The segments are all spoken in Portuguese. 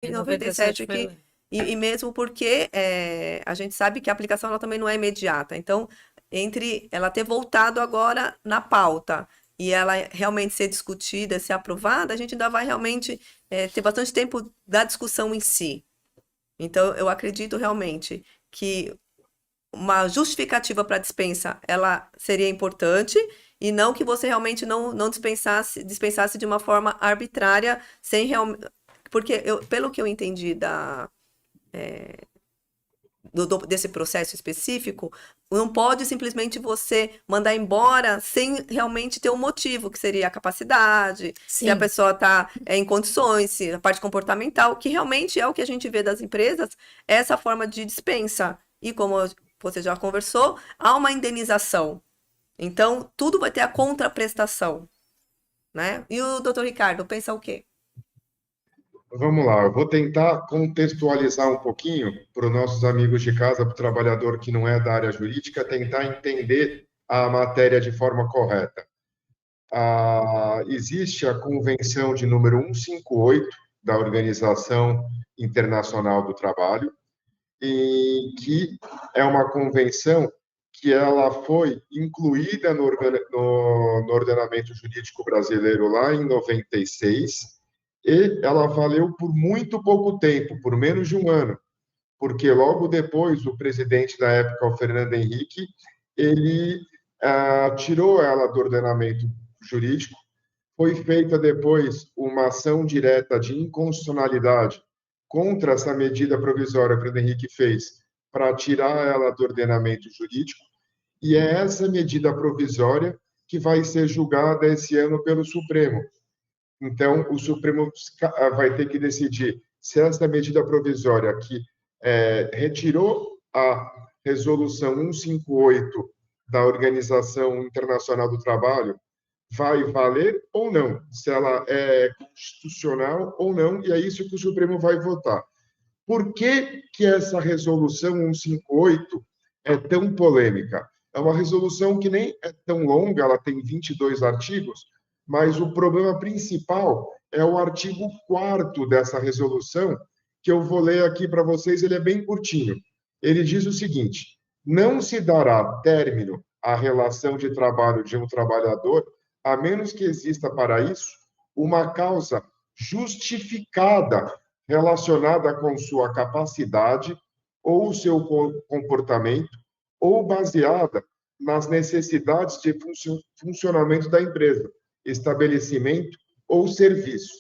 Em 97 97 que foi. e mesmo porque a gente sabe que a aplicação ela também não é imediata. Então, entre ela ter voltado agora na pauta e ela realmente ser discutida, ser aprovada, a gente ainda vai realmente ter bastante tempo da discussão em si. Então, eu acredito realmente que uma justificativa para dispensa, ela seria importante e não que você realmente não dispensasse de uma forma arbitrária, sem realmente. Porque pelo que eu entendi desse processo específico, não pode simplesmente você mandar embora sem realmente ter um motivo, que seria a capacidade, se a Sim. pessoa está em condições, se a parte comportamental, que realmente é o que a gente vê das empresas, é essa forma de dispensa. E como você já conversou, há uma indenização. Então, tudo vai ter a contraprestação, né? E o doutor Ricardo pensa o quê? Vamos lá, eu vou tentar contextualizar um pouquinho para os nossos amigos de casa, para o trabalhador que não é da área jurídica, tentar entender a matéria de forma correta. Existe a Convenção de número 158 da Organização Internacional do Trabalho, e que é uma convenção que ela foi incluída no ordenamento jurídico brasileiro lá em 96, e ela valeu por muito pouco tempo, por menos de um ano, porque logo depois o presidente da época, o Fernando Henrique, ele tirou ela do ordenamento jurídico. Foi feita depois uma ação direta de inconstitucionalidade contra essa medida provisória que o Henrique fez para tirar ela do ordenamento jurídico, e é essa medida provisória que vai ser julgada esse ano pelo Supremo. Então, o Supremo vai ter que decidir se essa medida provisória que retirou a resolução 158 da Organização Internacional do Trabalho vai valer ou não, se ela é constitucional ou não, e é isso que o Supremo vai votar. Por que que essa resolução 158 é tão polêmica? É uma resolução que nem é tão longa, ela tem 22 artigos, mas o problema principal é o artigo 4º dessa resolução, que eu vou ler aqui para vocês, ele é bem curtinho. Ele diz o seguinte: não se dará término à relação de trabalho de um trabalhador, a menos que exista para isso uma causa justificada relacionada com sua capacidade ou seu comportamento, ou baseada nas necessidades de funcionamento da empresa, estabelecimento ou serviço.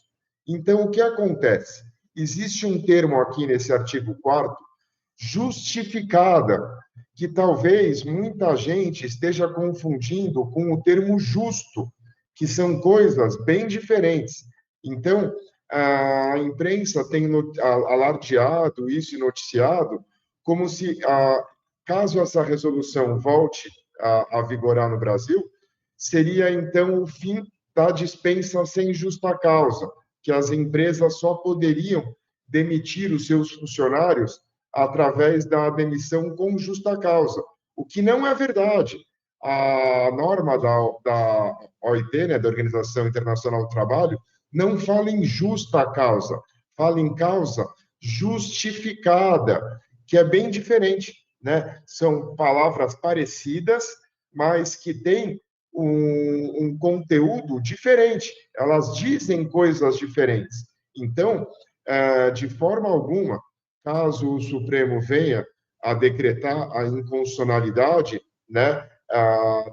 Então, o que acontece? Existe um termo aqui nesse artigo 4º, justificada, que talvez muita gente esteja confundindo com o termo justo, que são coisas bem diferentes. Então, a imprensa tem alardeado isso e noticiado como se, caso essa resolução volte a vigorar no Brasil, seria então o fim da dispensa sem justa causa, que as empresas só poderiam demitir os seus funcionários através da demissão com justa causa, o que não é verdade. A norma da OIT, né, da Organização Internacional do Trabalho, não fala em justa causa, fala em causa justificada, que é bem diferente, né? São palavras parecidas, mas que têm um conteúdo diferente. Elas dizem coisas diferentes. Então, de forma alguma, caso o Supremo venha a decretar a inconstitucionalidade, né,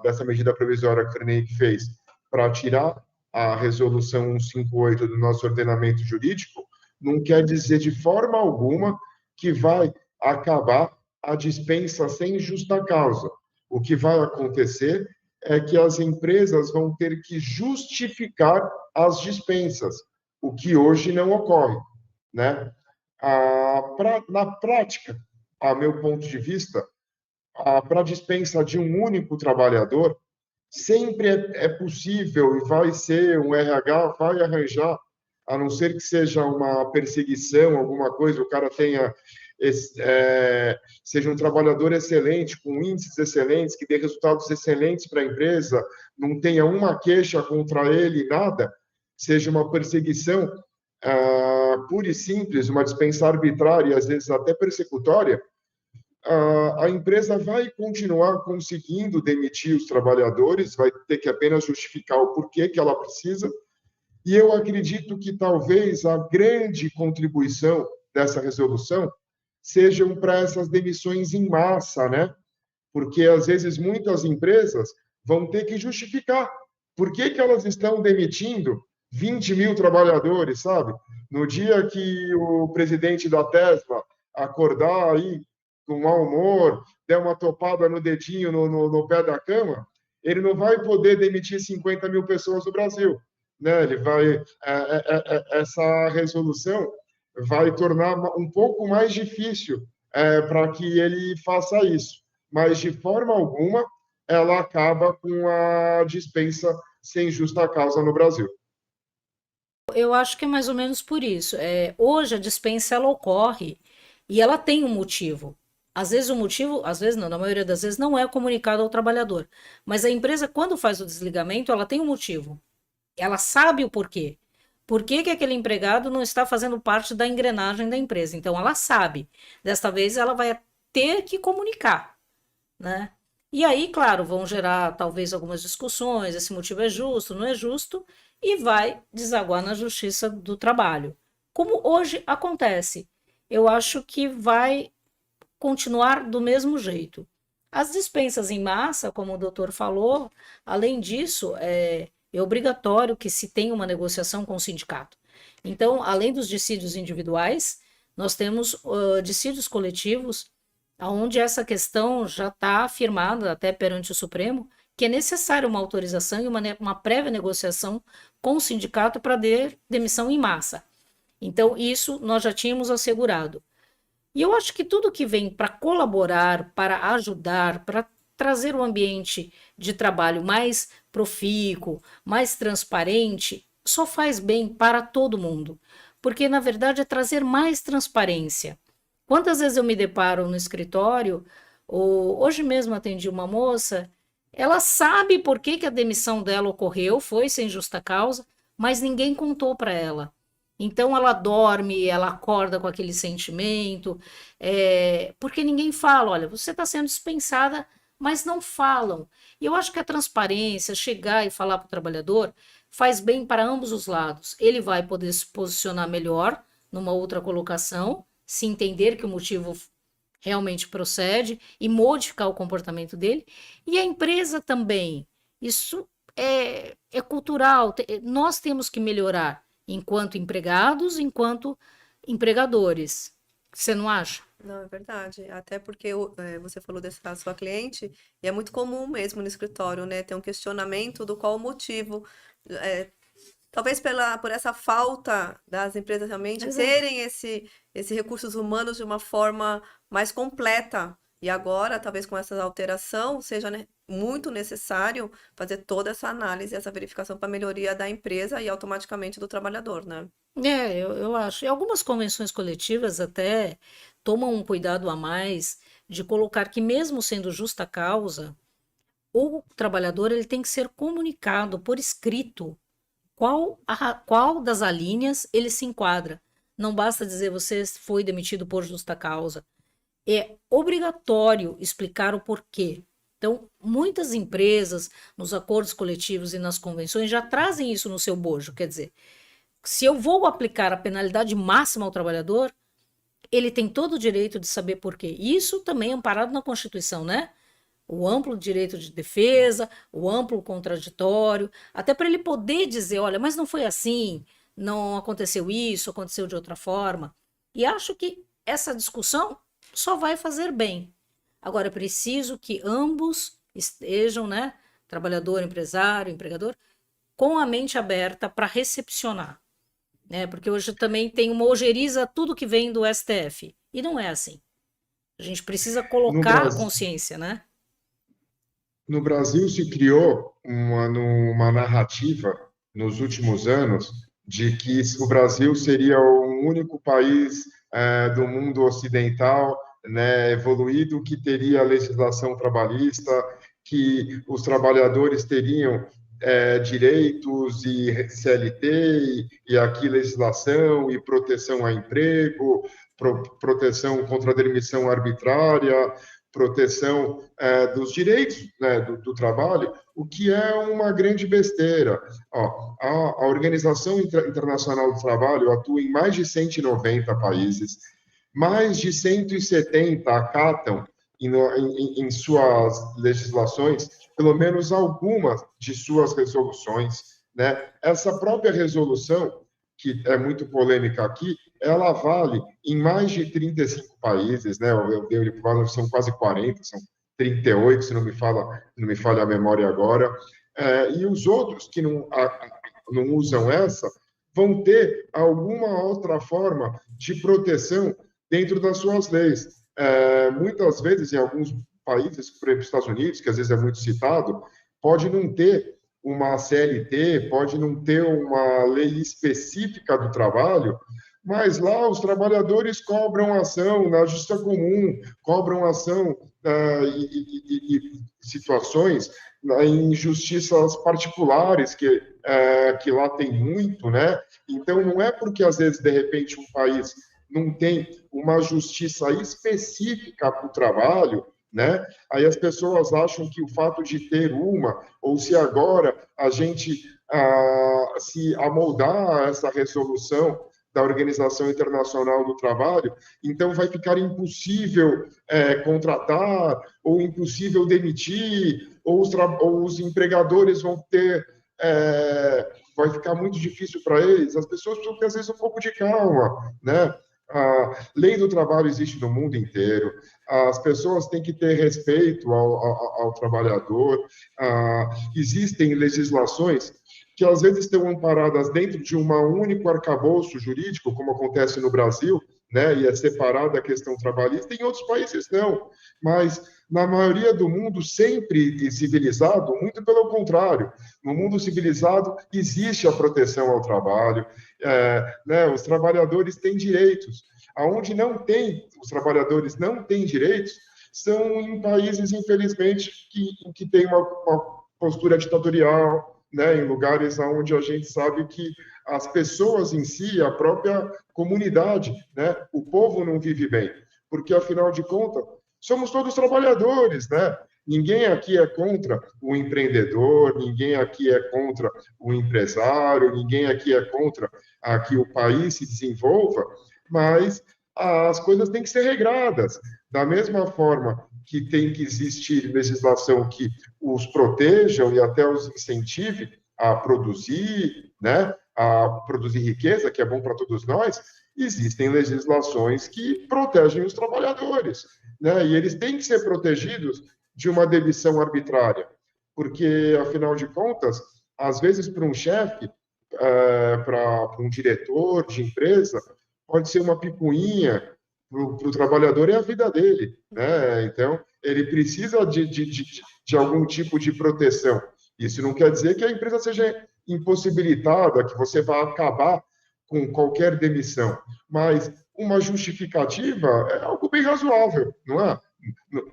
dessa medida provisória que o Fernando fez para tirar a resolução 158 do nosso ordenamento jurídico, não quer dizer de forma alguma que vai acabar a dispensa sem justa causa. O que vai acontecer é que as empresas vão ter que justificar as dispensas, o que hoje não ocorre, né? Na prática, a meu ponto de vista, para a dispensa de um único trabalhador, sempre é possível e vai ser, um RH vai arranjar, a não ser que seja uma perseguição, alguma coisa, o cara tenha seja um trabalhador excelente, com índices excelentes, que dê resultados excelentes para a empresa, não tenha uma queixa contra ele, nada, seja uma perseguição, pura e simples, uma dispensa arbitrária e às vezes até persecutória, a empresa vai continuar conseguindo demitir os trabalhadores, vai ter que apenas justificar o porquê que ela precisa. E eu acredito que talvez a grande contribuição dessa resolução sejam para essas demissões em massa, né? Porque às vezes muitas empresas vão ter que justificar por que que elas estão demitindo 20 mil trabalhadores, sabe? No dia que o presidente da Tesla acordar aí com mau humor, der uma topada no dedinho no pé da cama, ele não vai poder demitir 50 mil pessoas no Brasil, né? Ele vai, essa resolução vai tornar um pouco mais difícil para que ele faça isso, mas de forma alguma ela acaba com a dispensa sem justa causa no Brasil. Eu acho que é mais ou menos por isso. Hoje a dispensa ela ocorre e ela tem um motivo. Às vezes o motivo, às vezes não, na maioria das vezes não é comunicado ao trabalhador. Mas a empresa, quando faz o desligamento, ela tem um motivo. Ela sabe o porquê. Por que que aquele empregado não está fazendo parte da engrenagem da empresa? Então ela sabe. Desta vez ela vai ter que comunicar, né? E aí, claro, vão gerar talvez algumas discussões, esse motivo é justo, não é justo, e vai desaguar na justiça do trabalho. Como hoje acontece. Eu acho que vai continuar do mesmo jeito. As dispensas em massa, como o doutor falou, além disso, é obrigatório que se tenha uma negociação com o sindicato. Então, além dos dissídios individuais, nós temos dissídios coletivos, onde essa questão já está afirmada até perante o Supremo, que é necessária uma autorização e uma prévia negociação com o sindicato para demissão em massa. Então, isso nós já tínhamos assegurado. E eu acho que tudo que vem para colaborar, para ajudar, para trazer um ambiente de trabalho mais profícuo, mais transparente, só faz bem para todo mundo. Porque, na verdade, é trazer mais transparência. Quantas vezes eu me deparo no escritório, hoje mesmo atendi uma moça, ela sabe por que que a demissão dela ocorreu, foi sem justa causa, mas ninguém contou para ela. Então ela dorme, ela acorda com aquele sentimento, porque ninguém fala, olha, você está sendo dispensada, mas não falam. E eu acho que a transparência, chegar e falar para o trabalhador, faz bem para ambos os lados. Ele vai poder se posicionar melhor numa outra colocação, se entender que o motivo realmente procede e modificar o comportamento dele. E a empresa também. Isso é cultural. Nós temos que melhorar enquanto empregados, enquanto empregadores. Você não acha? Não, é verdade. Até porque você falou dessa sua cliente, e é muito comum mesmo no escritório, né? Ter um questionamento do qual o motivo. é, Talvez por essa falta das empresas realmente Exato. terem esse recursos humanos de uma forma mais completa. E agora, talvez com essa alteração, seja, né, muito necessário fazer toda essa análise, essa verificação para melhoria da empresa e automaticamente do trabalhador, né? Eu acho. E algumas convenções coletivas até tomam um cuidado a mais de colocar que, mesmo sendo justa causa, o trabalhador ele tem que ser comunicado por escrito qual das alíneas ele se enquadra. Não basta dizer você foi demitido por justa causa. É obrigatório explicar o porquê. Então, muitas empresas, nos acordos coletivos e nas convenções, já trazem isso no seu bojo. Quer dizer, se eu vou aplicar a penalidade máxima ao trabalhador, ele tem todo o direito de saber por quê. Isso também é amparado na Constituição, né? O amplo direito de defesa, o amplo contraditório, até para ele poder dizer, olha, mas não foi assim, não aconteceu isso, aconteceu de outra forma. E acho que essa discussão só vai fazer bem. Agora, é preciso que ambos estejam, né, trabalhador, empresário, empregador, com a mente aberta para recepcionar, né? Porque hoje também tem uma ojeriza a tudo que vem do STF. E não é assim. A gente precisa No colocar a Brasil, consciência, né? no Brasil se criou uma narrativa nos últimos anos de que o Brasil seria o único país do mundo ocidental, né, evoluído, que teria legislação trabalhista, que os trabalhadores teriam direitos e CLT e aqui legislação e proteção a emprego, proteção contra a demissão arbitrária, proteção dos direitos, né, do trabalho, o que é uma grande besteira. Ó, a Organização Internacional do Trabalho atua em mais de 190 países, mais de 170 acatam em suas legislações pelo menos algumas de suas resoluções, né? Essa própria resolução, que é muito polêmica aqui, ela vale em mais de 35 países, né? São quase 40, são 38, se não me falha a memória agora. E os outros que não usam essa vão ter alguma outra forma de proteção dentro das suas leis. Muitas vezes, em alguns países, por exemplo, Estados Unidos, que às vezes é muito citado, pode não ter uma CLT, pode não ter uma lei específica do trabalho, mas lá os trabalhadores cobram ação na justiça comum, cobram ação e situações em justiças particulares, que lá tem muito, né? Então, não é porque, às vezes, de repente, um país não tem uma justiça específica para o trabalho, né? Aí as pessoas acham que o fato de ter uma, ou se agora a gente se amoldar a essa resolução da Organização Internacional do Trabalho, então vai ficar impossível contratar, ou impossível demitir, ou os empregadores vão ter... vai ficar muito difícil para eles. As pessoas precisam ter, às vezes, um pouco de calma, né? A lei do trabalho existe no mundo inteiro, as pessoas têm que ter respeito ao trabalhador, existem legislações que às vezes estão amparadas dentro de um único arcabouço jurídico, como acontece no Brasil, né, e é separada a questão trabalhista, em outros países não, mas na maioria do mundo sempre civilizado, muito pelo contrário, no mundo civilizado existe a proteção ao trabalho, né, os trabalhadores têm direitos, aonde não tem, os trabalhadores não têm direitos, são em países, infelizmente, que tem uma postura ditatorial, né, em lugares onde a gente sabe que as pessoas em si, a própria comunidade, né, o povo não vive bem, porque, afinal de contas, somos todos trabalhadores, né? Ninguém aqui é contra o empreendedor, ninguém aqui é contra o empresário, ninguém aqui é contra que o país se desenvolva, mas as coisas têm que ser regradas. Da mesma forma que tem que existir legislação que os protejam e até os incentive a produzir, né? A produzir riqueza, que é bom para todos nós, existem legislações que protegem os trabalhadores, né? E eles têm que ser protegidos de uma demissão arbitrária, porque, afinal de contas, às vezes, para um chefe, para um diretor de empresa, pode ser uma picuinha, para o trabalhador é a vida dele, né? Então, ele precisa de algum tipo de proteção. Isso não quer dizer que a empresa seja impossibilitada, que você vai acabar com qualquer demissão, mas uma justificativa é algo bem razoável, não é?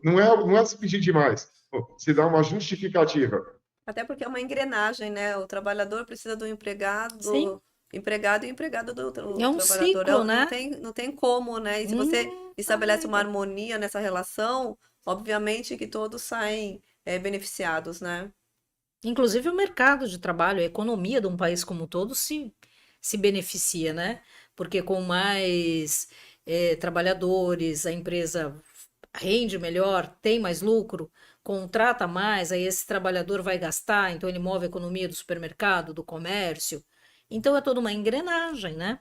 Não é se pedir demais, se dá uma justificativa. Até porque é uma engrenagem, né? O trabalhador precisa do empregado, Sim. empregado e o empregado do É um trabalhador. ciclo, né? Não tem como, né? E se você estabelece uma harmonia nessa relação, obviamente que todos saem beneficiados, né? Inclusive o mercado de trabalho, a economia de um país como um todo se beneficia, né? Porque com mais trabalhadores, a empresa rende melhor, tem mais lucro, contrata mais, aí esse trabalhador vai gastar, então ele move a economia do supermercado, do comércio. Então é toda uma engrenagem, né?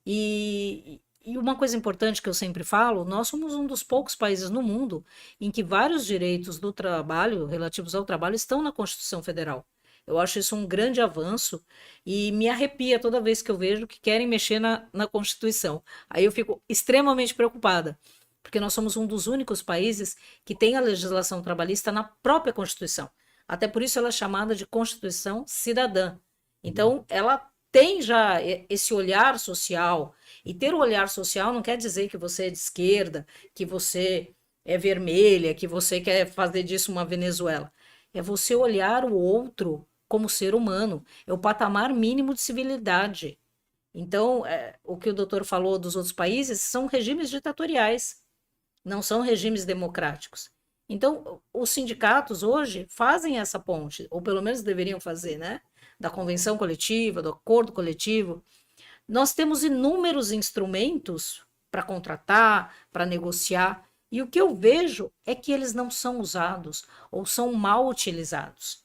E uma coisa importante que eu sempre falo, nós somos um dos poucos países no mundo em que vários direitos do trabalho, relativos ao trabalho, estão na Constituição Federal. Eu acho isso um grande avanço e me arrepia toda vez que eu vejo que querem mexer na Constituição. Aí eu fico extremamente preocupada, porque nós somos um dos únicos países que tem a legislação trabalhista na própria Constituição. Até por isso ela é chamada de Constituição Cidadã. Então, ela tem já esse olhar social, e ter o olhar social não quer dizer que você é de esquerda, que você é vermelha, que você quer fazer disso uma Venezuela. É você olhar o outro como ser humano, é o patamar mínimo de civilidade. Então, o que o doutor falou dos outros países são regimes ditatoriais, não são regimes democráticos. Então, os sindicatos hoje fazem essa ponte, ou pelo menos deveriam fazer, né? Da convenção coletiva, do acordo coletivo. Nós temos inúmeros instrumentos para contratar, para negociar, e o que eu vejo é que eles não são usados ou são mal utilizados.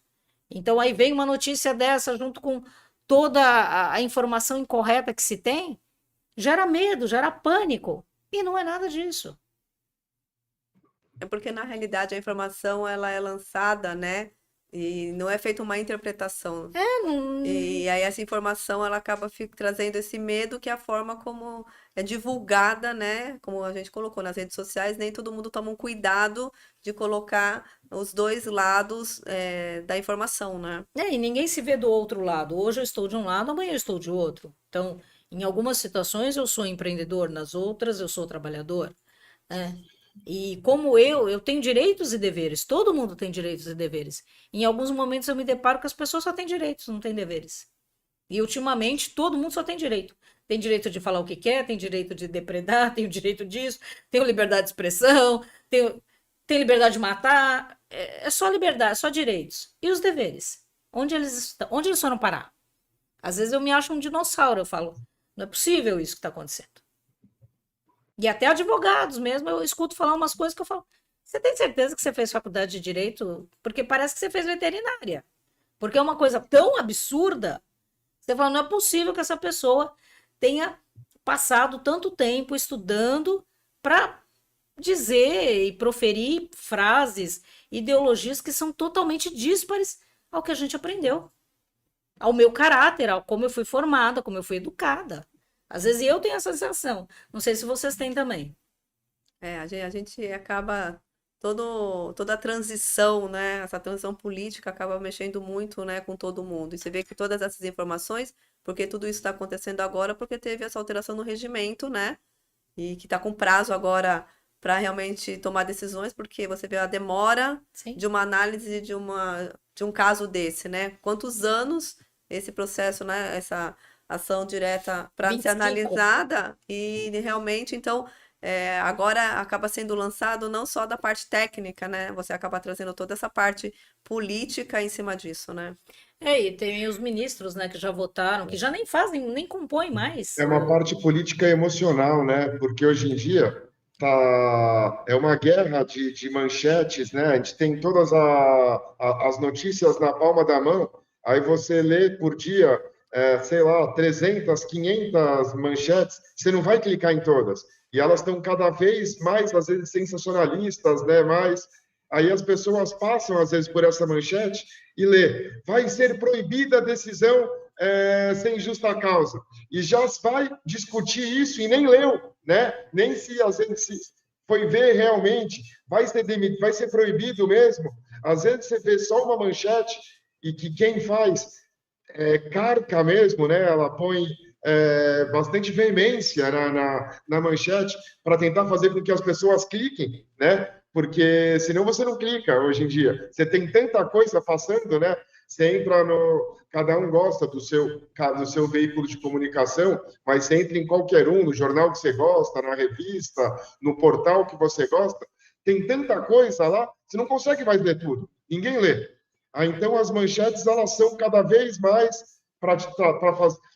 Então, aí vem uma notícia dessa junto com toda a informação incorreta que se tem, gera medo, gera pânico, e não é nada disso. É porque, na realidade, a informação ela é lançada, né? E não é feita uma interpretação. E aí essa informação ela acaba trazendo esse medo que é a forma como é divulgada, né? Como a gente colocou nas redes sociais, nem todo mundo toma um cuidado de colocar os dois lados da informação, né? E ninguém se vê do outro lado. Hoje eu estou de um lado, amanhã eu estou de outro. Então, em algumas situações eu sou empreendedor, nas outras eu sou trabalhador, né? E como eu tenho direitos e deveres, todo mundo tem direitos e deveres. Em alguns momentos eu me deparo que as pessoas só têm direitos, não têm deveres. E ultimamente todo mundo só tem direito. Tem direito de falar o que quer, tem direito de depredar, tem o direito disso, tem liberdade de expressão, tem liberdade de matar. É só liberdade, é só direitos. E os deveres? Onde eles estão? Onde eles foram parar? Às vezes eu me acho um dinossauro, eu falo, não é possível isso que está acontecendo. E até advogados mesmo, eu escuto falar umas coisas que eu falo, você tem certeza que você fez faculdade de Direito? Porque parece que você fez veterinária. Porque é uma coisa tão absurda, você fala, não é possível que essa pessoa tenha passado tanto tempo estudando para dizer e proferir frases, ideologias que são totalmente díspares ao que a gente aprendeu. Ao meu caráter, ao como eu fui formada, como eu fui educada. Às vezes eu tenho essa sensação. Não sei se vocês têm também. A gente acaba toda a transição, né? Essa transição política acaba mexendo muito, né, com todo mundo. E você vê que todas essas informações, porque tudo isso está acontecendo agora, porque teve essa alteração no regimento, né? E que está com prazo agora para realmente tomar decisões, porque você vê a demora Sim. de uma análise de um caso desse, né? Quantos anos esse processo, né? Essa ação direta para ser 25. analisada e realmente, então, agora acaba sendo lançado não só da parte técnica, né? Você acaba trazendo toda essa parte política em cima disso, né? E tem os ministros, né, que já votaram, que já nem fazem, nem compõem mais. É uma parte política e emocional, né? Porque hoje em dia é uma guerra de manchetes, né? A gente tem todas as notícias na palma da mão, aí você lê por dia, sei lá, 300, 500 manchetes, você não vai clicar em todas. E elas estão cada vez mais, às vezes, sensacionalistas, né? Aí as pessoas passam, às vezes, por essa manchete e lê, vai ser proibida a decisão sem justa causa. E já vai discutir isso e nem leu, né? Nem se, às vezes, se foi ver realmente, vai ser proibido mesmo. Às vezes você vê só uma manchete e que quem faz carca mesmo, né? Ela põe bastante veemência na manchete para tentar fazer com que as pessoas cliquem, né? Porque senão você não clica hoje em dia. Você tem tanta coisa passando, né? Você entra cada um gosta do seu veículo de comunicação, mas você entra em qualquer um, no jornal que você gosta, na revista, no portal que você gosta. Tem tanta coisa lá, você não consegue mais ler tudo. Ninguém lê. Então, as manchetes, elas são cada vez mais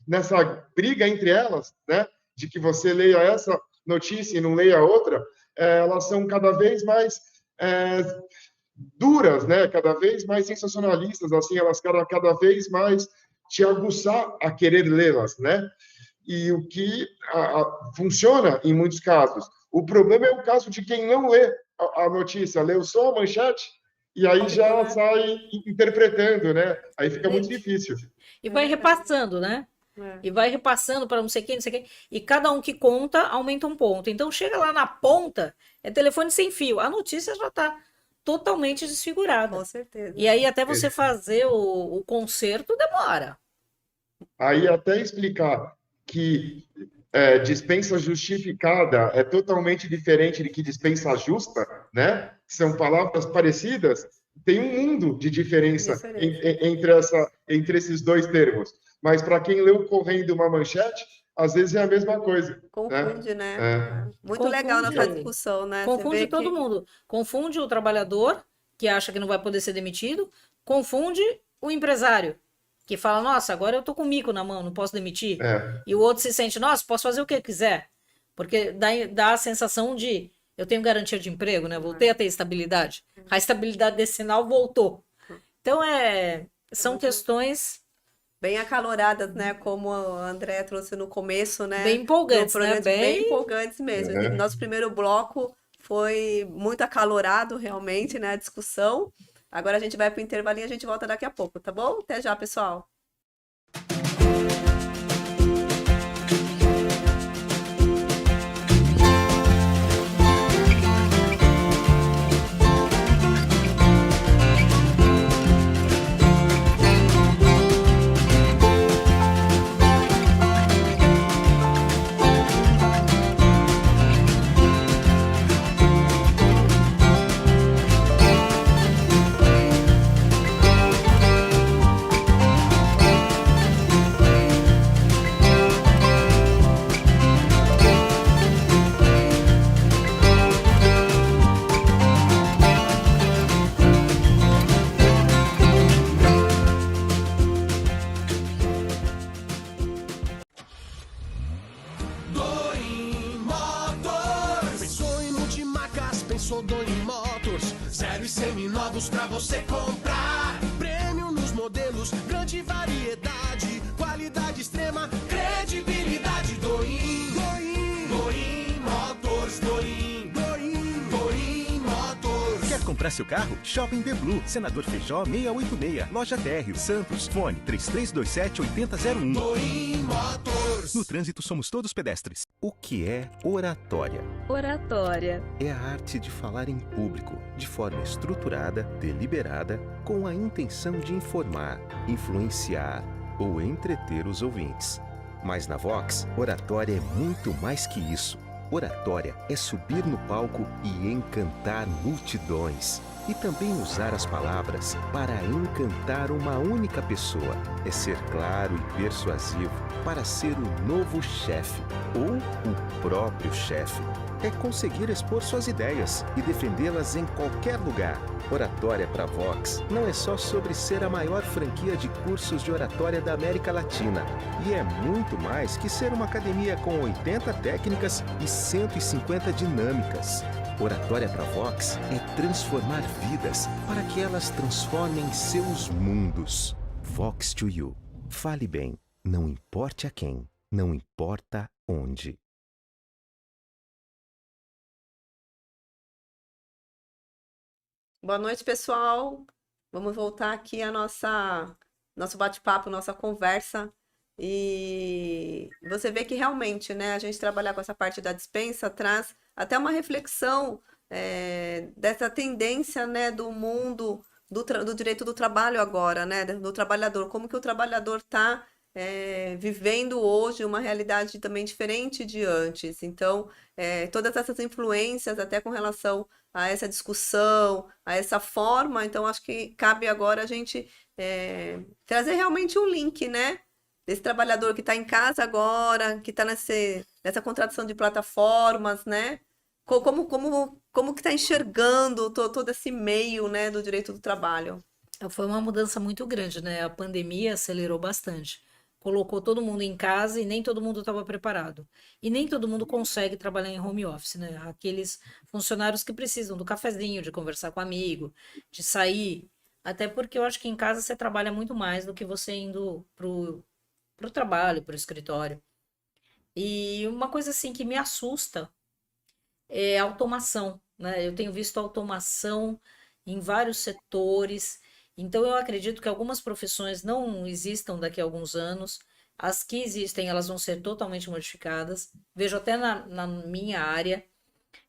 nessa briga entre elas, né? De que você leia essa notícia e não leia outra, elas são cada vez mais duras, né? Cada vez mais sensacionalistas, assim, elas cada vez mais te aguçar a querer lê-las, né? E o que funciona em muitos casos. O problema é o caso de quem não lê a notícia, leu só a manchete e aí já sai interpretando, né? Aí fica muito difícil. E vai repassando, né? E vai repassando para não sei quem, não sei quem. E cada um que conta aumenta um ponto. Então chega lá na ponta, é telefone sem fio. A notícia já está totalmente desfigurada. Com certeza. E aí até você fazer o conserto demora. Aí até explicar que dispensa justificada é totalmente diferente de que dispensa justa, né? São palavras parecidas, tem um mundo de diferença Diferença. entre esses dois termos. Mas para quem leu correndo uma manchete, às vezes é a mesma coisa, né? Confunde, né? É, Muito legal nossa Confunde. discussão, né? Você Confunde vê todo que mundo. Confunde o trabalhador, que acha que não vai poder ser demitido, confunde o empresário, que fala, nossa, agora eu tô com o mico na mão, não posso demitir. é, E o outro se sente, nossa, posso fazer o que eu quiser. Porque dá a sensação de, eu tenho garantia de emprego, né? Voltei a ter estabilidade. A estabilidade desse sinal voltou. Então, são muito questões bem acaloradas, né? Como a Andrea trouxe no começo, né? bem Do empolgantes, né? programa, bem Bem. empolgantes mesmo. Esse é. nosso primeiro bloco foi muito acalorado, realmente, né? A discussão. Agora a gente vai para o intervalinho e a gente volta daqui a pouco, tá bom? Até já, pessoal. Doim Motors. Pensou em multimarcas, pensou Doim Motors. Zero e seminovos pra você comprar. Prêmio nos modelos, grande variedade. Qualidade extrema, credibilidade. Doim Motors. Doim Motors. Quer comprar seu carro? Shopping The Blue, Senador Feijó 686, Loja Térreo, Santos, fone 3327-8001. Doim Motors. No trânsito somos todos pedestres. O que é oratória? Oratória. É a arte de falar em público, de forma estruturada, deliberada, com a intenção de informar, influenciar ou entreter os ouvintes. Mas na Vox, oratória é muito mais que isso. Oratória é subir no palco e encantar multidões. E também usar as palavras para encantar uma única pessoa. É ser claro e persuasivo para ser o novo chefe ou o próprio chefe. É conseguir expor suas ideias e defendê-las em qualquer lugar. Oratória para Vox não é só sobre ser a maior franquia de cursos de oratória da América Latina. E é muito mais que ser uma academia com 80 técnicas e 150 dinâmicas. Oratória para Vox é transformar vidas para que elas transformem seus mundos. Vox to You. Fale bem, não importe a quem, não importa onde. Boa noite, pessoal. Vamos voltar aqui a nosso bate-papo, nossa conversa. E você vê que realmente, né, a gente trabalhar com essa parte da dispensa traz até uma reflexão dessa tendência, né, do mundo do direito do trabalho agora, né, do trabalhador, como que o trabalhador está vivendo hoje uma realidade também diferente de antes. Então, todas essas influências, até com relação a essa discussão, a essa forma, então acho que cabe agora a gente trazer realmente um link, né? Desse trabalhador que está em casa agora, que está nessa contradição de plataformas, né? Como que está enxergando todo esse meio, né, do direito do trabalho? Foi uma mudança muito grande, né? A pandemia acelerou bastante. Colocou todo mundo em casa e nem todo mundo estava preparado. E nem todo mundo consegue trabalhar em home office, né? Aqueles funcionários que precisam do cafezinho, de conversar com amigo, de sair. Até porque eu acho que em casa você trabalha muito mais do que você indo pro trabalho, pro escritório. E uma coisa assim que me assusta é a automação, né? Eu tenho visto automação em vários setores, então eu acredito que algumas profissões não existam daqui a alguns anos. As que existem, elas vão ser totalmente modificadas. Vejo até na minha área,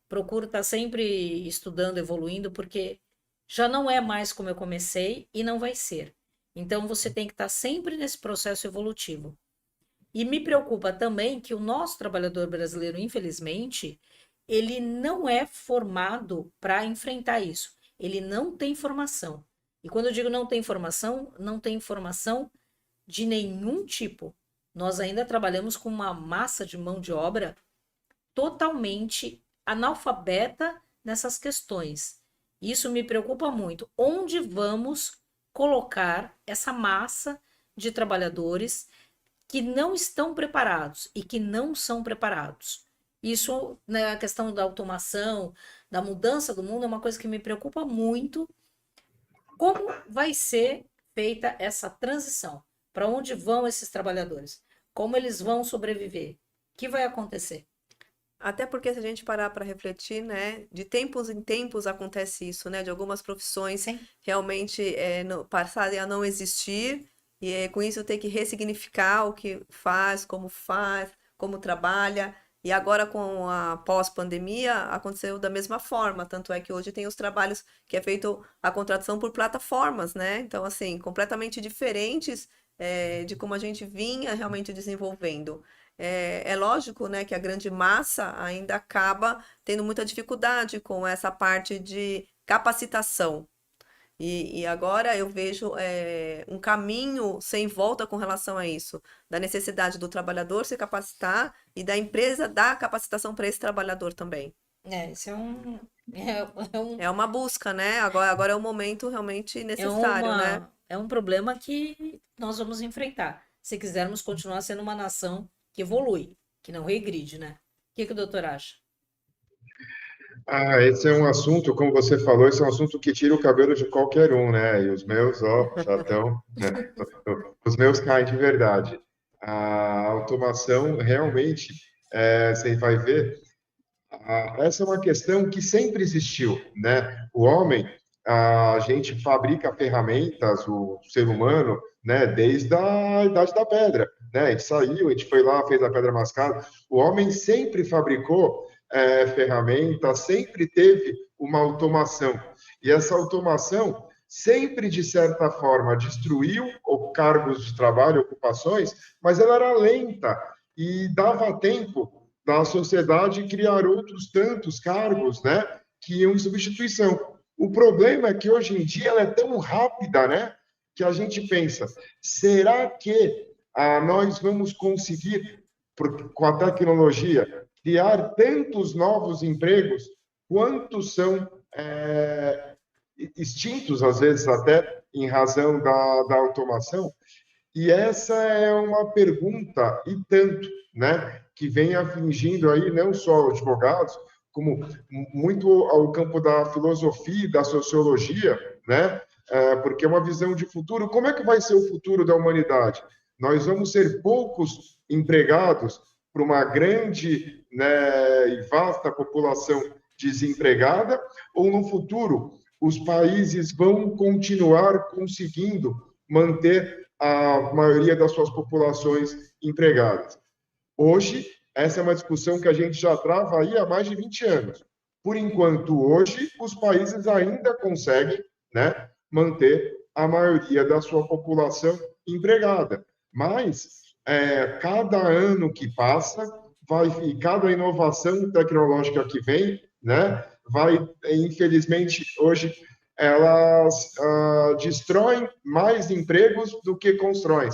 procuro estar sempre estudando, evoluindo, porque já não é mais como eu comecei e não vai ser. Então você tem que estar sempre nesse processo evolutivo. E me preocupa também que o nosso trabalhador brasileiro, infelizmente, ele não é formado para enfrentar isso. ele não tem formação. E quando eu digo não tem formação de nenhum tipo. Nós ainda trabalhamos com uma massa de mão de obra totalmente analfabeta nessas questões. Isso me preocupa muito. Onde vamos colocar essa massa de trabalhadores que não estão preparados e que não são preparados? Isso, né, a questão da automação, da mudança do mundo, é uma coisa que me preocupa muito. Como vai ser feita essa transição? Para onde vão esses trabalhadores? Como eles vão sobreviver? O que vai acontecer? Até porque se a gente parar para refletir, né, de tempos em tempos acontece isso, né, de algumas profissões Sim. realmente passarem a não existir e com isso ter que ressignificar o que faz, como trabalha. E agora com a pós-pandemia aconteceu da mesma forma, tanto é que hoje tem os trabalhos que é feito a contratação por plataformas, né? Então, assim, completamente diferentes de como a gente vinha realmente desenvolvendo. É lógico, né, que a grande massa ainda acaba tendo muita dificuldade com essa parte de capacitação. E agora eu vejo um caminho sem volta com relação a isso, da necessidade do trabalhador se capacitar e da empresa dar capacitação para esse trabalhador também. Esse é É uma busca, né? Agora é um momento realmente necessário, né? é um problema que nós vamos enfrentar, se quisermos continuar sendo uma nação que evolui, que não regride, né? O que o doutor acha? Esse é um assunto, como você falou, esse é um assunto que tira o cabelo de qualquer um, né? E os meus, ó, já estão, né? Os meus caem de verdade. A automação, realmente, você vai ver, essa é uma questão que sempre existiu, né? O homem, a gente fabrica ferramentas, o ser humano, né? Desde a Idade da Pedra, né? A gente saiu, a gente foi lá, fez a pedra mascada. O homem sempre fabricou ferramentas, sempre teve uma automação. E essa automação sempre, de certa forma, destruiu cargos de trabalho, ocupações, mas ela era lenta e dava tempo da sociedade criar outros tantos cargos, né, que iam em substituição. O problema é que hoje em dia ela é tão rápida, né, que a gente pensa, será que nós vamos conseguir, com a tecnologia, criar tantos novos empregos quantos são extintos, às vezes até em razão da automação? E essa é uma pergunta, e tanto, né, que vem afligindo aí não só os advogados, como muito ao campo da filosofia e da sociologia, né, porque é uma visão de futuro. Como é que vai ser o futuro da humanidade? Nós vamos ser poucos empregados para uma grande, né, e vasta população desempregada, ou no futuro os países vão continuar conseguindo manter a maioria das suas populações empregadas? Hoje, essa é uma discussão que a gente já trava aí há mais de 20 anos. Por enquanto, hoje, os países ainda conseguem, né, manter a maioria da sua população empregada. Mas, cada ano que passa, e cada inovação tecnológica que vem, né, vai, infelizmente, hoje, elas destroem mais empregos do que constroem.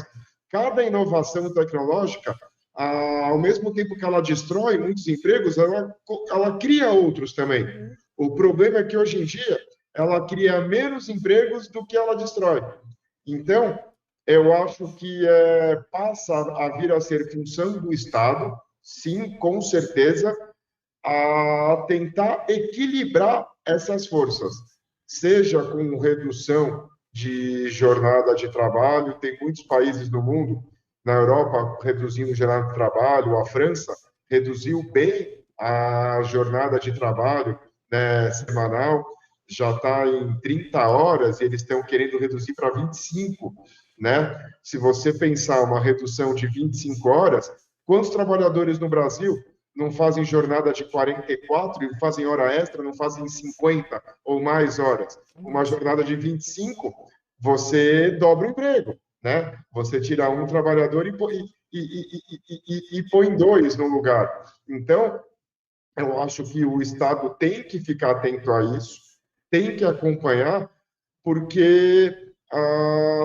Cada inovação tecnológica, ao mesmo tempo que ela destrói muitos empregos, ela cria outros também. O problema é que, hoje em dia, ela cria menos empregos do que ela destrói. Então, eu acho que passa a vir a ser função do Estado, sim, com certeza, a tentar equilibrar essas forças, seja com redução de jornada de trabalho. Tem muitos países no mundo, na Europa, reduzindo jornada de trabalho. A França reduziu bem a jornada de trabalho, né, semanal, já está em 30 horas e eles estão querendo reduzir para 25, né? Se você pensar uma redução de 25 horas, quantos trabalhadores no Brasil não fazem jornada de 44 e fazem hora extra, não fazem 50 ou mais horas? Uma jornada de 25, você dobra o emprego, né? Você tira um trabalhador e põe dois no lugar. Então, eu acho que o Estado tem que ficar atento a isso, tem que acompanhar, porque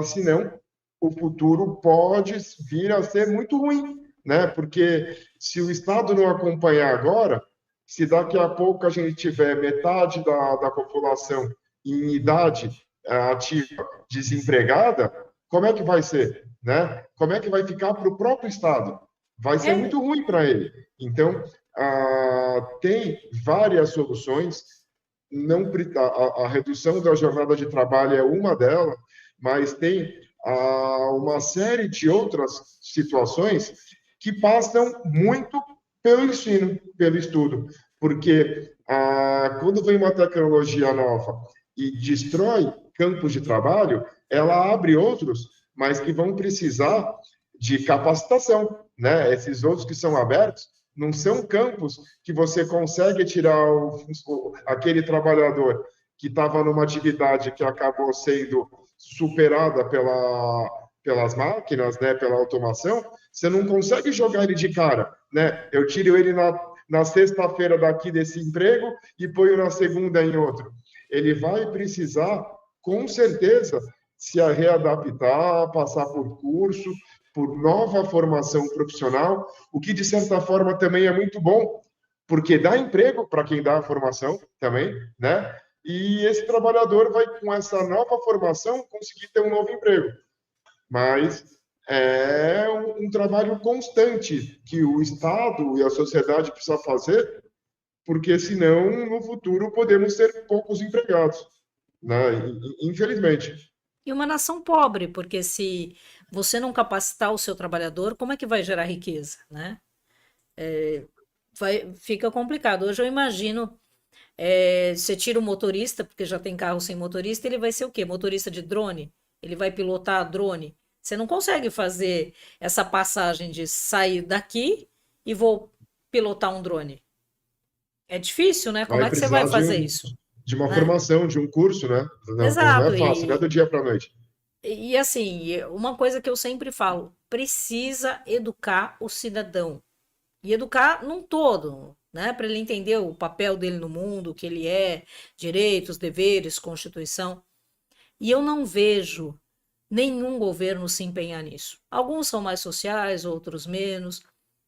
senão o futuro pode vir a ser muito ruim, né? Porque se o Estado não acompanhar agora, se daqui a pouco a gente tiver metade da população em idade ativa desempregada, como é que vai ser, né? Como é que vai ficar para o próprio Estado? Vai ser É, muito ruim para ele. Então, tem várias soluções. Não, a redução da jornada de trabalho é uma delas, mas tem uma série de outras situações que passam muito pelo ensino, pelo estudo, porque quando vem uma tecnologia nova e destrói campos de trabalho, ela abre outros, mas que vão precisar de capacitação, né? Esses outros que são abertos não são campos que você consegue tirar aquele trabalhador que estava numa atividade que acabou sendo superada pelas máquinas, né, pela automação, você não consegue jogar ele de cara, né? Eu tiro ele na sexta-feira daqui desse emprego e ponho na segunda em outro. Ele vai precisar, com certeza, se readaptar, passar por curso, por nova formação profissional, o que de certa forma também é muito bom, porque dá emprego para quem dá a formação também, né? E esse trabalhador vai, com essa nova formação, conseguir ter um novo emprego. Mas é um trabalho constante que o Estado e a sociedade precisam fazer, porque senão, no futuro, podemos ter poucos empregados, né? Infelizmente. e uma nação pobre, porque se você não capacitar o seu trabalhador, como é que vai gerar riqueza, né? Fica complicado. Hoje eu imagino, você tira o motorista, porque já tem carro sem motorista, ele vai ser o quê? Motorista de drone? Ele vai pilotar drone? Você não consegue fazer essa passagem de sair daqui e vou pilotar um drone. É difícil, né? Como Vai é que você vai precisar fazer isso, de uma né? formação, de um curso, né? Não é Exato. fácil, não é do dia para a noite. E assim, uma coisa que eu sempre falo, precisa educar o cidadão. E educar num todo, né? Para ele entender o papel dele no mundo, o que ele é, direitos, deveres, Constituição. E eu não vejo nenhum governo se empenhar nisso. Alguns são mais sociais, outros menos,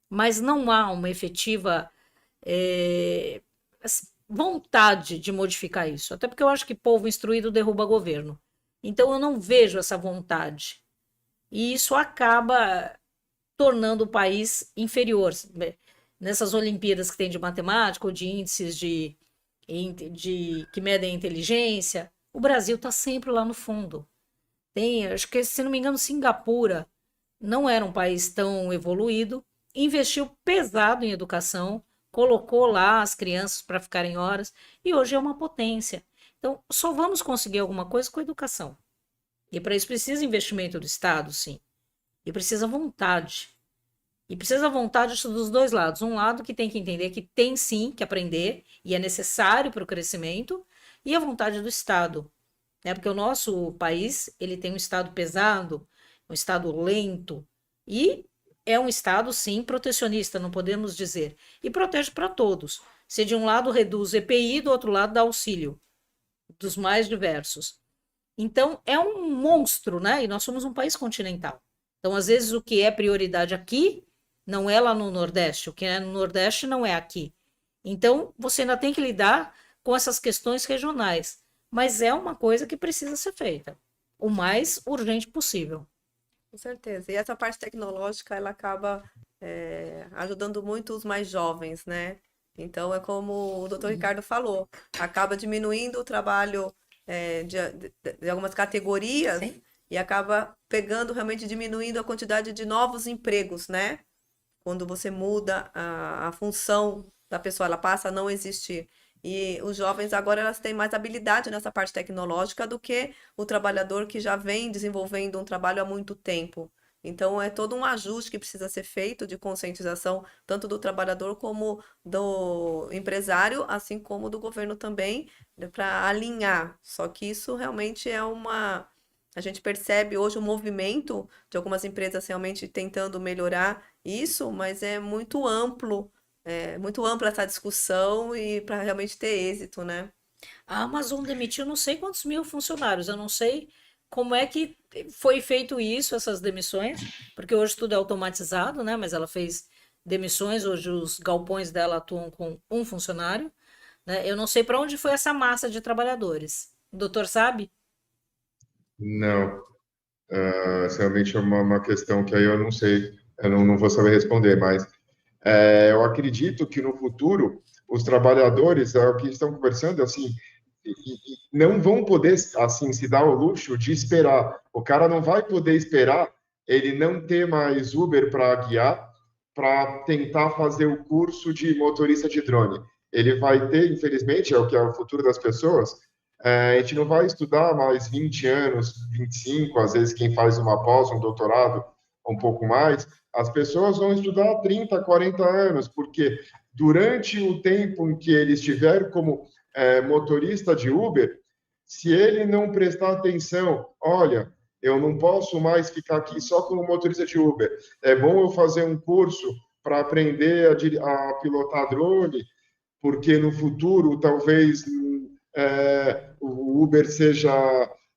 mas não há uma efetiva vontade de modificar isso. Até porque eu acho que povo instruído derruba governo. Então eu não vejo essa vontade. E isso acaba tornando o país inferior. Nessas Olimpíadas que tem de matemática ou de índices que medem a inteligência, o Brasil está sempre lá no fundo. Tem, acho que, se não me engano, Singapura não era um país tão evoluído, investiu pesado em educação, colocou lá as crianças para ficarem horas, e hoje é uma potência. Então, só vamos conseguir alguma coisa com a educação. E para isso precisa investimento do Estado, sim. E precisa vontade. E precisa vontade dos dois lados. Um lado que tem que entender que tem sim que aprender e é necessário para o crescimento, e a vontade do Estado, né? Porque o nosso país ele tem um Estado pesado, um Estado lento e é um Estado sim protecionista, não podemos dizer. E protege para todos. Se de um lado reduz EPI, do outro lado dá auxílio, dos mais diversos. Então é um monstro, né? E nós somos um país continental. Então, às vezes, o que é prioridade aqui não é lá no Nordeste, o que é no Nordeste não é aqui. Então, você ainda tem que lidar com essas questões regionais, mas é uma coisa que precisa ser feita o mais urgente possível. Com certeza. E essa parte tecnológica, ela acaba ajudando muito os mais jovens, né? Então, é como o doutor Ricardo falou, acaba diminuindo o trabalho de algumas categorias Sim. e acaba pegando, realmente diminuindo a quantidade de novos empregos, né? Quando você muda a função da pessoa, ela passa a não existir. E os jovens agora elas têm mais habilidade nessa parte tecnológica do que o trabalhador que já vem desenvolvendo um trabalho há muito tempo. Então é todo um ajuste que precisa ser feito de conscientização, tanto do trabalhador como do empresário, assim como do governo também, para alinhar. Só que isso realmente é uma. A gente percebe hoje o movimento de algumas empresas realmente tentando melhorar isso, mas é muito ampla essa discussão e para realmente ter êxito, né? A Amazon demitiu não sei quantos mil funcionários. Eu não sei como é que foi feito isso, essas demissões, porque hoje tudo é automatizado, né? Mas ela fez demissões. Hoje os galpões dela atuam com um funcionário, né? Eu não sei para onde foi essa massa de trabalhadores. O doutor sabe? Não, realmente é uma questão que aí eu não sei, eu não vou saber responder, mas eu acredito que no futuro os trabalhadores, é o que estão conversando, assim, não vão poder, assim, se dar o luxo de esperar. O cara não vai poder esperar ele não ter mais Uber para guiar, para tentar fazer o curso de motorista de drone. Ele vai ter, infelizmente, é o que é o futuro das pessoas, a gente não vai estudar mais 20 anos, 25, às vezes quem faz uma pós, um doutorado, um pouco mais, as pessoas vão estudar 30, 40 anos, porque durante o tempo em que ele estiver como motorista de Uber, se ele não prestar atenção, olha, eu não posso mais ficar aqui só como motorista de Uber, é bom eu fazer um curso para aprender a pilotar drone, porque no futuro talvez o Uber seja.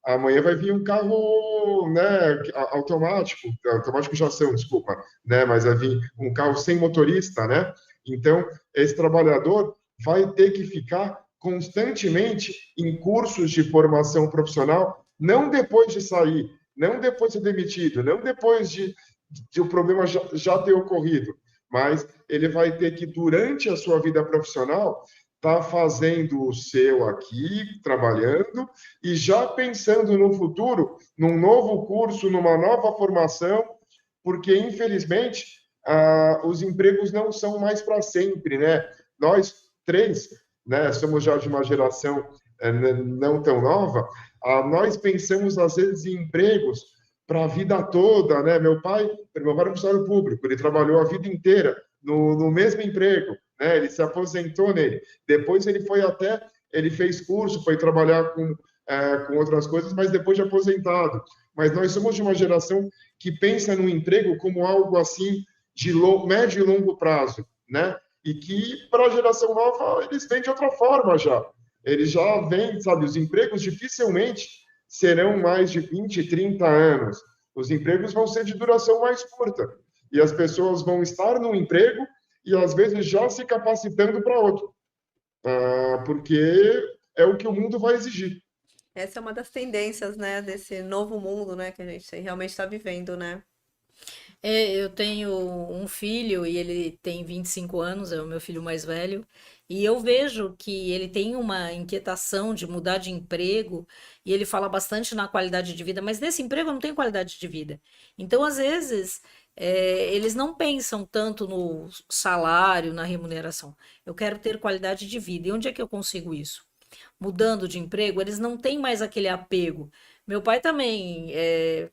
Amanhã vai vir um carro, né, automático de ação, desculpa, né, mas vai vir um carro sem motorista, né? Então, esse trabalhador vai ter que ficar constantemente em cursos de formação profissional, não depois de sair, não depois de ser demitido, não depois de o problema já ter ocorrido, mas ele vai ter que, durante a sua vida profissional, estar fazendo o seu aqui, trabalhando, e já pensando no futuro, num novo curso, numa nova formação, porque, infelizmente, os empregos não são mais para sempre, né? Nós três, né, somos já de uma geração não tão nova, nós pensamos, às vezes, em empregos para a vida toda, né? Meu pai era funcionário público, ele trabalhou a vida inteira no mesmo emprego, né? Ele se aposentou nele. Depois ele fez curso, foi trabalhar com outras coisas, mas depois de aposentado. Mas nós somos de uma geração que pensa no emprego como algo assim de médio e longo prazo, né? E que para a geração nova eles vêm de outra forma já. Eles já vêm, sabe, os empregos dificilmente serão mais de 20, 30 anos. Os empregos vão ser de duração mais curta. E as pessoas vão estar no emprego e, às vezes, já se capacitando para outro. Porque é o que o mundo vai exigir. Essa é uma das tendências, né, desse novo mundo, né, que a gente realmente está vivendo, né? Eu tenho um filho e ele tem 25 anos, é o meu filho mais velho, e eu vejo que ele tem uma inquietação de mudar de emprego e ele fala bastante na qualidade de vida, mas nesse emprego eu não tenho qualidade de vida. Então, às vezes, eles não pensam tanto no salário, na remuneração. Eu quero ter qualidade de vida. E onde é que eu consigo isso? Mudando de emprego, eles não têm mais aquele apego. Meu pai também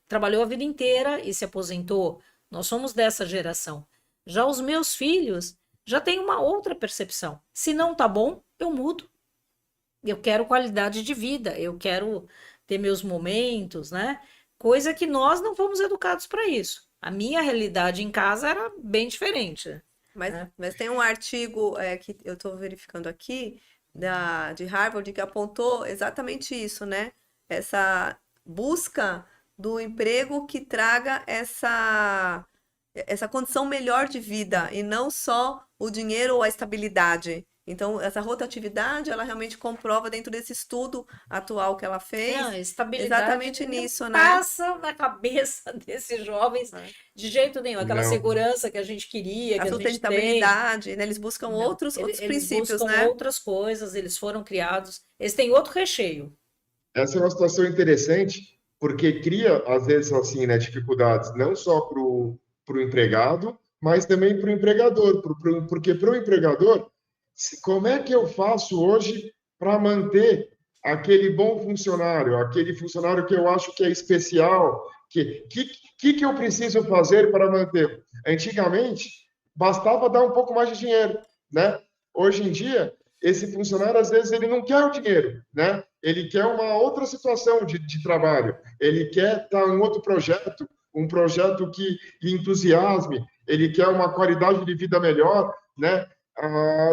trabalhou a vida inteira e se aposentou. Nós somos dessa geração. Já os meus filhos já têm uma outra percepção. Se não tá bom, eu mudo. Eu quero qualidade de vida, eu quero ter meus momentos, né? Coisa que nós não fomos educados para isso. A minha realidade em casa era bem diferente, né? Mas tem um artigo que eu estou verificando aqui, de Harvard, que apontou exatamente isso, né? Essa busca do emprego que traga essa condição melhor de vida e não só o dinheiro ou a estabilidade. Então, essa rotatividade, ela realmente comprova dentro desse estudo atual que ela fez, Não, estabilidade exatamente não nisso, né? passa na cabeça desses jovens de jeito nenhum. Aquela Não. segurança que a gente queria, A que a gente tem. sustentabilidade, né? Eles buscam Não, outros eles princípios, buscam né? outras coisas, eles foram criados, eles têm outro recheio. Essa é uma situação interessante, porque cria, às vezes, assim, né, dificuldades, não só para o empregado, mas também para o empregador. Porque para o empregador, como é que eu faço hoje para manter aquele bom funcionário, aquele funcionário que eu acho que é especial? Que eu preciso fazer para manter? Antigamente, bastava dar um pouco mais de dinheiro, né? Hoje em dia, esse funcionário, às vezes, ele não quer o dinheiro, né? Ele quer uma outra situação de trabalho, ele quer estar em outro projeto, um projeto que lhe entusiasme, ele quer uma qualidade de vida melhor, né?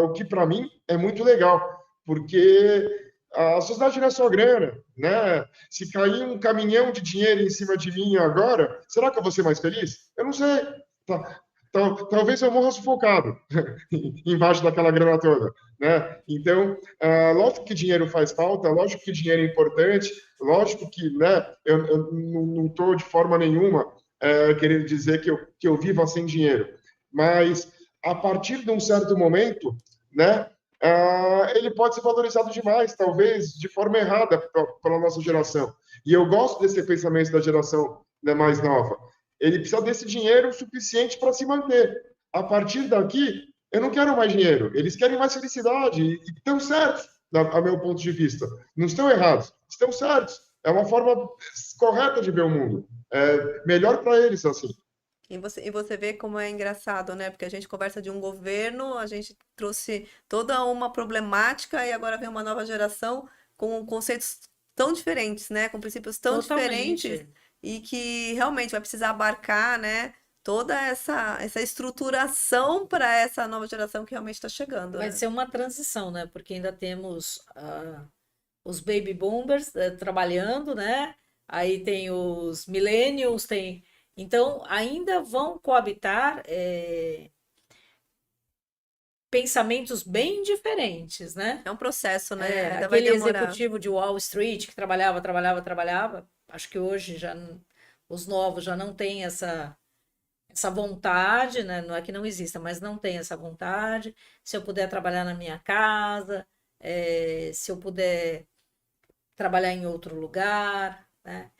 O que para mim é muito legal, porque a sociedade não é só grana, né? Se cair um caminhão de dinheiro em cima de mim agora, será que eu vou ser mais feliz? Eu não sei. Talvez eu morra sufocado embaixo daquela grana toda, né? Então, lógico que dinheiro faz falta, lógico que dinheiro é importante, lógico que, né, eu não estou de forma nenhuma querendo dizer que eu viva sem dinheiro, mas a partir de um certo momento, né, ele pode ser valorizado demais, talvez de forma errada pela nossa geração. E eu gosto desse pensamento da geração, né, mais nova. Ele precisa desse dinheiro suficiente para se manter. A partir daqui, eu não quero mais dinheiro. Eles querem mais felicidade e estão certos, a meu ponto de vista. Não estão errados, estão certos. É uma forma correta de ver o mundo. É melhor para eles assim. E você vê como é engraçado, né? Porque a gente conversa de um governo, a gente trouxe toda uma problemática e agora vem uma nova geração com conceitos tão diferentes, né? Com princípios tão diferentes Totalmente. e que realmente vai precisar abarcar, né? Toda essa estruturação para essa nova geração que realmente está chegando, Vai né? ser uma transição, né? Porque ainda temos os baby boomers trabalhando, né? Aí tem os millennials, tem. Então, ainda vão coabitar pensamentos bem diferentes, né? É um processo, né? É, Ainda vai aquele demorar. executivo de Wall Street que trabalhava, trabalhava, trabalhava. Acho que hoje os novos já não têm essa vontade, né? Não é que não exista, mas não tem essa vontade. Se eu puder trabalhar na minha casa, se eu puder trabalhar em outro lugar, né?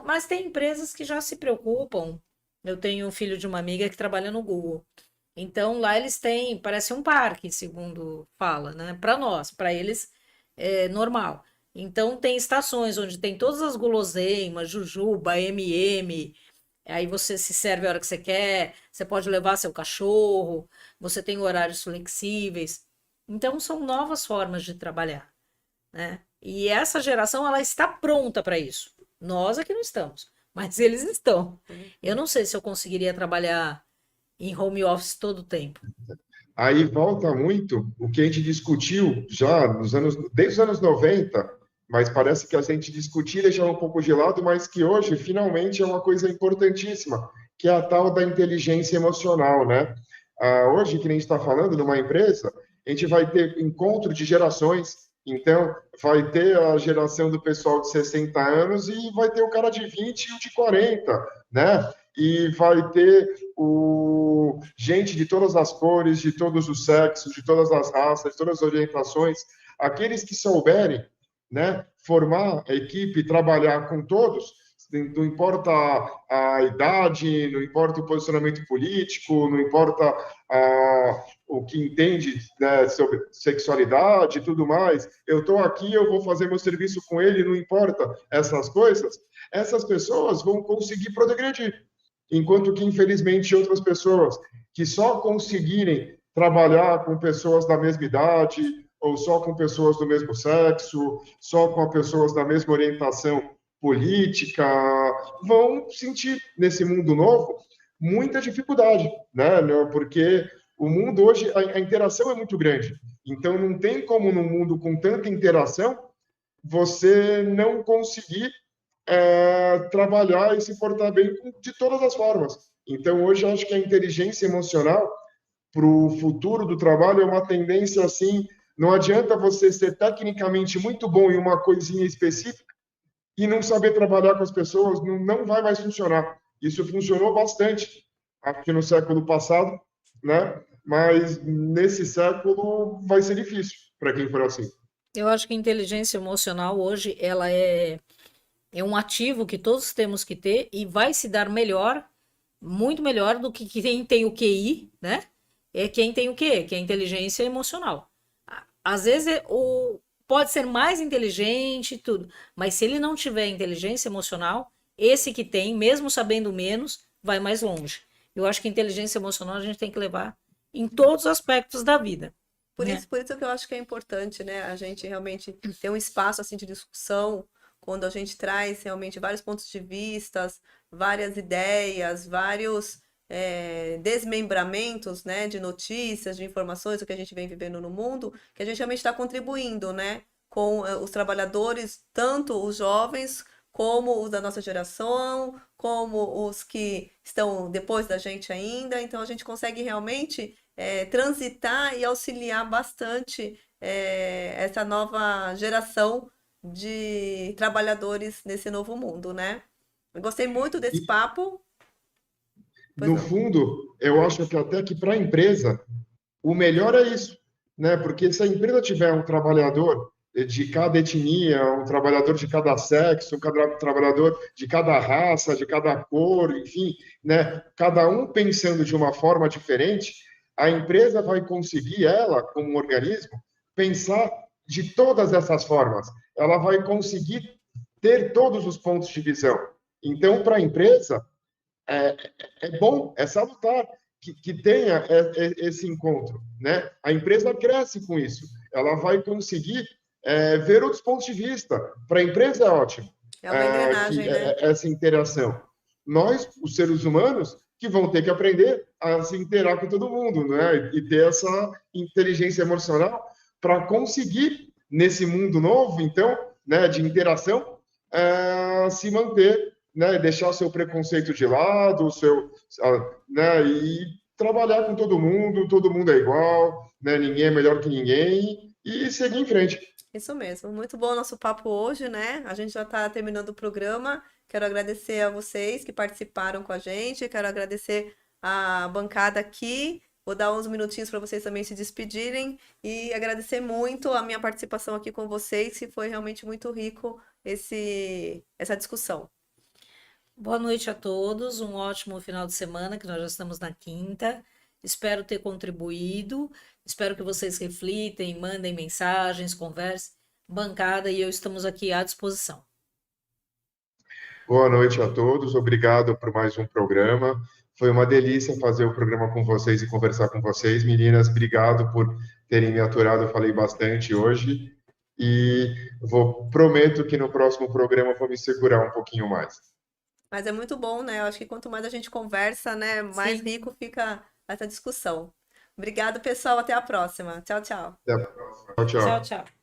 Mas tem empresas que já se preocupam. Eu tenho um filho de uma amiga que trabalha no Google. Então lá eles têm, parece um parque, segundo fala, né? Para nós, para eles é normal. Então tem estações onde tem todas as guloseimas, jujuba, M&M. Aí você se serve a hora que você quer, você pode levar seu cachorro, você tem horários flexíveis. Então são novas formas de trabalhar, né? E essa geração ela está pronta para isso. Nós aqui não estamos, mas eles estão. Eu não sei se eu conseguiria trabalhar em home office todo o tempo. Aí volta muito o que a gente discutiu já desde os anos 90, mas parece que a gente discutia e deixava um pouco de lado, mas que hoje finalmente é uma coisa importantíssima, que é a tal da inteligência emocional, né? Hoje, que a gente está falando numa empresa, a gente vai ter encontro de gerações, então vai ter a geração do pessoal de 60 anos e vai ter o cara de 20 e o de 40, né? E vai ter gente de todas as cores, de todos os sexos, de todas as raças, de todas as orientações. Aqueles que souberem, né, formar a equipe, trabalhar com todos, não importa a idade, não importa o posicionamento político, não importa o que entende, né, sobre sexualidade e tudo mais. Eu estou aqui, eu vou fazer meu serviço com ele, não importa essas coisas. Essas pessoas vão conseguir progredir. Enquanto que, infelizmente, outras pessoas que só conseguirem trabalhar com pessoas da mesma idade, ou só com pessoas do mesmo sexo, só com pessoas da mesma orientação política, vão sentir nesse mundo novo muita dificuldade, né? Porque o mundo hoje, a interação é muito grande. Então, não tem como, num mundo com tanta interação, você não conseguir trabalhar e se portar bem de todas as formas. Então, hoje, eu acho que a inteligência emocional para o futuro do trabalho é uma tendência assim. Não adianta você ser tecnicamente muito bom em uma coisinha específica e não saber trabalhar com as pessoas, não vai mais funcionar. Isso funcionou bastante, acho que no século passado, né? Mas nesse século vai ser difícil para quem for assim. Eu acho que a inteligência emocional hoje ela é um ativo que todos temos que ter e vai se dar melhor, muito melhor do que quem tem o QI, né? É quem tem o quê? Que é a inteligência emocional. Às vezes pode ser mais inteligente e tudo, mas se ele não tiver inteligência emocional, esse que tem, mesmo sabendo menos, vai mais longe. Eu acho que inteligência emocional a gente tem que levar em todos os aspectos da vida, né? Por isso que eu acho que é importante, né, a gente realmente ter um espaço assim de discussão, quando a gente traz realmente vários pontos de vista, várias ideias, vários desmembramentos, né, de notícias, de informações, o que a gente vem vivendo no mundo, que a gente realmente está contribuindo, né, com os trabalhadores, tanto os jovens, como os da nossa geração, como os que estão depois da gente ainda. Então, a gente consegue realmente transitar e auxiliar bastante essa nova geração de trabalhadores nesse novo mundo, né? Eu gostei muito desse papo. Pois No não. fundo, eu acho que até que para a empresa, o melhor é isso, né? Porque se a empresa tiver um trabalhador de cada etnia, um trabalhador de cada sexo, trabalhador de cada raça, de cada cor, enfim, né? Cada um pensando de uma forma diferente, a empresa vai conseguir, ela, como um organismo, pensar de todas essas formas. Ela vai conseguir ter todos os pontos de visão. Então, para a empresa, é, é bom, é salutar que tenha esse encontro, né? A empresa cresce com isso, ela vai conseguir ver outros pontos de vista. Para a empresa é ótimo É uma engrenagem, né? essa interação. Nós, os seres humanos, que vão ter que aprender a se interar com todo mundo, né? E ter essa inteligência emocional para conseguir, nesse mundo novo, então, né, de interação, se manter, né, deixar o seu preconceito de lado, né, e trabalhar com todo mundo é igual, né, ninguém é melhor que ninguém, e seguir em frente. Isso mesmo. Muito bom o nosso papo hoje, né? A gente já está terminando o programa. Quero agradecer a vocês que participaram com a gente. Quero agradecer a bancada aqui. Vou dar uns minutinhos para vocês também se despedirem e agradecer muito a minha participação aqui com vocês, que foi realmente muito rico essa discussão. Boa noite a todos, um ótimo final de semana, que nós já estamos na quinta. Espero ter contribuído, espero que vocês reflitem, mandem mensagens, conversem, bancada, e eu estamos aqui à disposição. Boa noite a todos, obrigado por mais um programa. Foi uma delícia fazer o programa com vocês e conversar com vocês. Meninas, obrigado por terem me aturado, eu falei bastante hoje. E prometo que no próximo programa eu vou me segurar um pouquinho mais. Mas é muito bom, né? Eu acho que quanto mais a gente conversa, né, mais Sim. rico fica essa discussão. Obrigado, pessoal. Até a próxima. Tchau, tchau. Até a próxima. Tchau, Tchau, tchau. tchau.